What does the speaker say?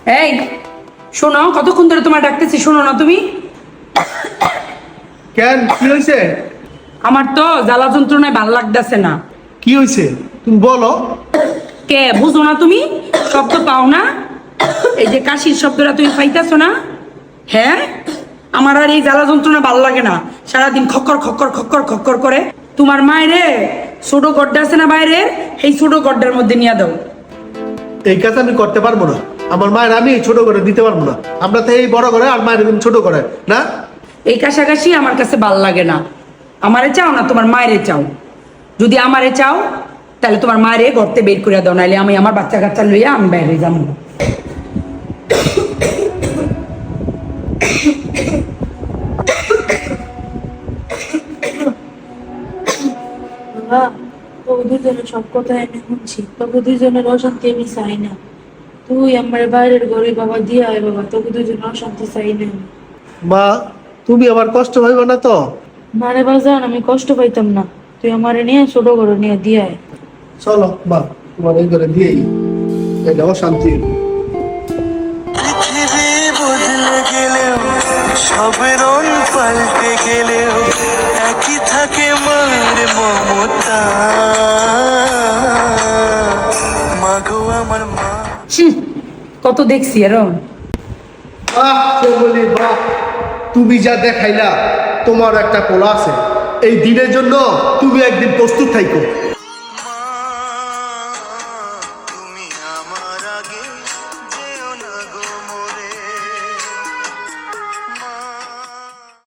এই শোনো, কতক্ষণ ধরে তোমার ডাকতেছি, শোনো না তুমি? কেন, কি হয়েছে? আমার তো জ্বালা যন্ত্রণায় ভাল লাগতেছে না। কি হয়েছে তুমি বলো। কে বুঝো না তুমি? শব্দ পাও না? এই যে কাশির শব্দটা তুমি পাইতেছো না? হ্যাঁ, আমার আর এই জ্বালা যন্ত্রণা ভাল লাগে না। সারাদিন খক্কর খক্কর খক্কর খক্কর করে। তোমার মায়েরে ছোট গড্ডা আছে না বাইরে, এই ছোট গড্ডার মধ্যে নিয়ে দাও। এই কাজ আমি করতে পারবো না। আমার মায়ের আমি ছোট করে দিতে পারবো না। আমরা তো এই বড় করে আর মায়ের তুমি ছোট করে না। এই কাশাকাশি আমার কাছে ভাল লাগে না। আমারে চাও না তোমার মায়েরে চাও? যদি আমারে চাও তাহলে তোমার মায়েরে ঘরতে বের করে দাও, নাহলে আমি আমার বাচ্চা কাচ্চা লইয়া আমি বাইরে যাবো। বাবা, তোকে দুজনের সব কথা আমি শুনছি। তোকে দুজনের অশান্তি আমি চাই না। তুই আমার বাইরের ঘরে বাবা দিয়ে আয় বাবা, তোকে দুজনের অশান্তি চাই না আমি। মা, তুমি আমার কষ্ট হইব না তো? মারে বাজান, আমি কষ্ট পাইতাম না। তুই আমারে নিয়ে ছোট ঘরে নিয়ে দিয়ে আয়। চলো মা, তোমার এই করে দিয়েই এটা অশান্তি। পৃথিবী বদলে গেলেও সব রং পাল্টে গেলেও একই থাকে মার মমতা। মাগো আমার মা। কত দেখছি এরম। বলি বাহ, তুমি যা দেখাইলা তোমার একটা পোলা আছে। এই দিনের জন্য তুমি একদিন প্রস্তুত থাইকো।